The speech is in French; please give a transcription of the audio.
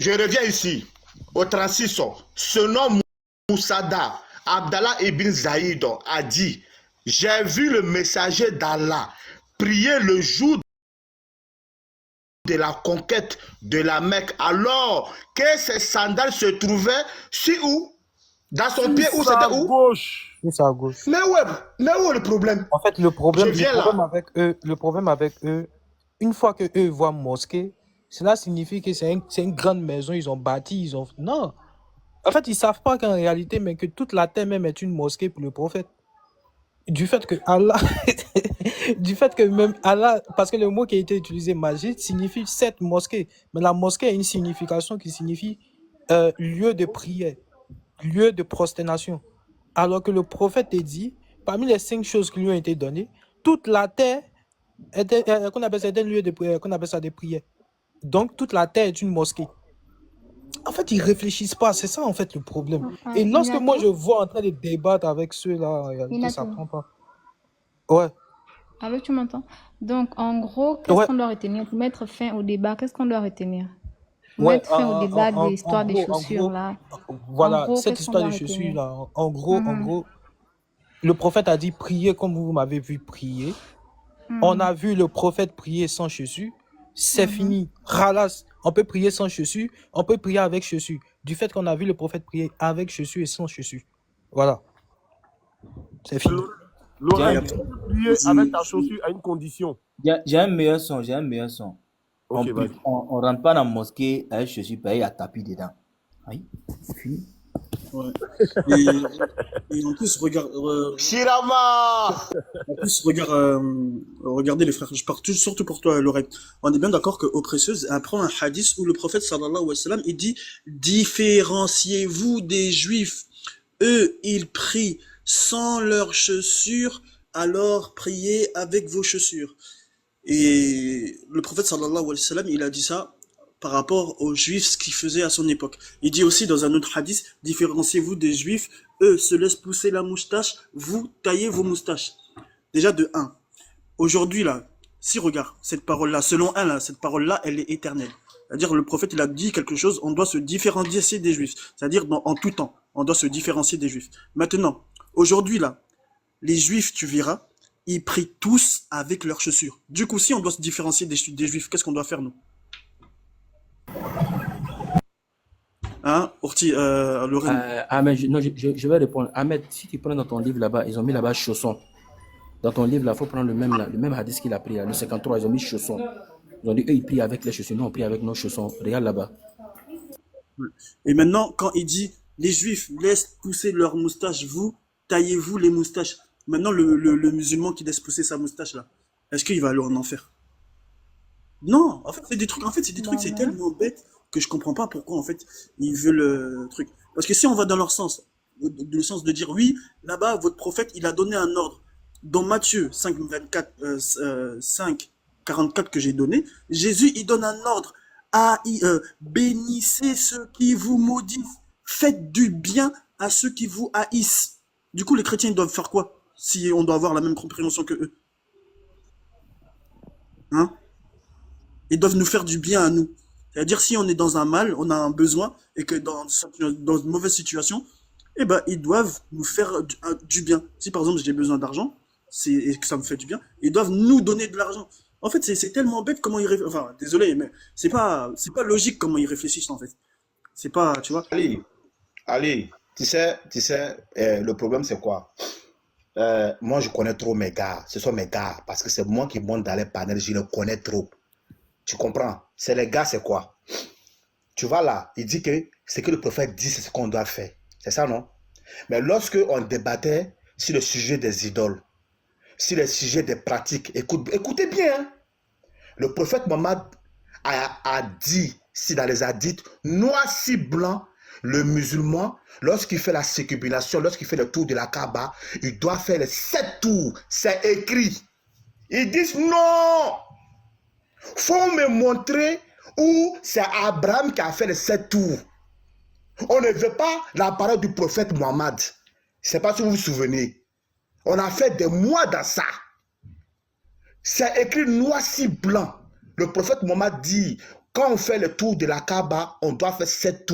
Je reviens ici, au 36. Ce nom Moussada, Abdallah ibn Zaïd a dit, j'ai vu le messager d'Allah prier le jour de la conquête de la Mecque, alors que ses sandales se trouvaient sur où? Dans son pied, où c'était où? Gauche. Plus à gauche. Mais où est le problème? En fait, le Je viens là. problème avec eux, une fois que eux voient mosquée, cela signifie que c'est une grande maison, ils ont bâti, ils ont... Non. En fait, ils savent pas qu'en réalité, mais que toute la terre même est une mosquée pour le prophète. Du fait que Allah, du fait que même Allah, parce que le mot qui a été utilisé, Majid, signifie cette mosquée. Mais la mosquée a une signification qui signifie lieu de prière, lieu de prosternation. Alors que le prophète est dit, parmi les 5 choses qui lui ont été données, toute la terre était, qu'on appelle ça un lieu de prière, qu'on appelle ça des prières. Donc toute la terre est une mosquée. En fait, ils réfléchissent pas, c'est ça en fait le problème. Et lorsque moi je vois en train de débattre avec ceux-là, en réalité, ça prend pas. Ouais. Allô, tu m'entends? Donc, en gros, qu'est-ce qu'on doit retenir pour mettre fin au débat? Qu'est-ce qu'on doit retenir? Pour mettre fin au débat de l'histoire des chaussures là. Voilà, cette histoire des chaussures là. En gros, le prophète a dit prier comme vous m'avez vu prier. On a vu le prophète prier sans chaussures. C'est fini. Ralas. On peut prier sans chaussures. On peut prier avec chaussures. Du fait qu'on a vu le prophète prier avec chaussures et sans chaussures. Voilà. C'est fini. Laurent, tu peux prier avec ta chaussure à une condition. J'ai un meilleur son. Ok, On rentre pas dans la mosquée avec chaussures payées à tapis dedans. Aïe, c'est fini. Ouais. Et en plus, Shirama! regardez les frères, je parle surtout pour toi, Laurent. On est bien d'accord que Oppresseuse apprend un hadith où le prophète sallallahu alayhi wa sallam, il dit, différenciez-vous des juifs. Eux, ils prient sans leurs chaussures, alors priez avec vos chaussures. Et le prophète sallallahu alayhi wa sallam, il a dit ça par rapport aux juifs, ce qu'ils faisaient à son époque. Il dit aussi dans un autre hadith, différenciez-vous des juifs, eux se laissent pousser la moustache, vous taillez vos moustaches. Déjà de 1. Aujourd'hui là, si regarde, cette parole-là, selon un là, cette parole-là, elle est éternelle. C'est-à-dire le prophète, il a dit quelque chose, on doit se différencier des juifs. C'est-à-dire en tout temps, on doit se différencier des juifs. Maintenant, aujourd'hui là, les juifs, tu verras, ils prient tous avec leurs chaussures. Du coup, si on doit se différencier des juifs, qu'est-ce qu'on doit faire nous? Hein, Orti, Lorraine. Ahmed, je vais répondre. Ahmed, si tu prends dans ton livre là-bas, ils ont mis là-bas chaussons. Dans ton livre là, il faut prendre le même hadith qu'il a pris là, le 53, ils ont mis chaussons. Ils ont dit, eux, ils prient avec les chaussures, nous, on prie avec nos chaussons. Regarde là-bas. Et maintenant, quand il dit, les juifs laissent pousser leurs moustaches, vous, taillez-vous les moustaches. Maintenant, le musulman qui laisse pousser sa moustache là, est-ce qu'il va aller en enfer? Non, en fait, c'est des trucs, c'est tellement bête que je comprends pas pourquoi, en fait, ils veulent le truc. Parce que si on va dans leur sens, le sens de dire, oui, là-bas, votre prophète, il a donné un ordre. Dans Matthieu 5, 24, 5, 44 que j'ai donné, Jésus, il donne un ordre. Bénissez ceux qui vous maudissent. Faites du bien à ceux qui vous haïssent. Du coup, les chrétiens, ils doivent faire quoi? Si on doit avoir la même compréhension que eux. Hein? Ils doivent nous faire du bien à nous. C'est-à-dire, si on est dans un mal, on a un besoin, et que dans une mauvaise situation, eh ben, ils doivent nous faire du bien. Si par exemple, j'ai besoin d'argent, et que ça me fait du bien, ils doivent nous donner de l'argent. En fait, c'est tellement bête comment ils réfléchissent. Enfin, désolé, mais c'est pas logique comment ils réfléchissent, en fait. C'est pas, tu vois. Ali, tu sais, le problème c'est quoi? Moi, je connais trop mes gars. Ce sont mes gars. Parce que c'est moi qui monte dans les panels. Je les connais trop. Tu comprends? C'est les gars, c'est quoi? Tu vois là, il dit que ce que le prophète dit, c'est ce qu'on doit faire. C'est ça, non? Mais lorsque on débattait sur le sujet des idoles, sur le sujet des pratiques, écoutez bien, hein? Le prophète Mohammed a dit, si dans les hadiths, noir si blanc, le musulman, lorsqu'il fait la circumambulation, lorsqu'il fait le tour de la Kaaba, il doit faire les 7 tours. C'est écrit. Ils disent non. Faut me montrer où c'est Abraham qui a fait les 7 tours. On ne veut pas la parole du prophète Mohammed. Je ne sais pas si vous vous souvenez. On a fait des mois dans ça. C'est écrit noir si blanc. Le prophète Mohammed dit, Quand on fait le tour de la Kaaba, on doit faire 7 tours.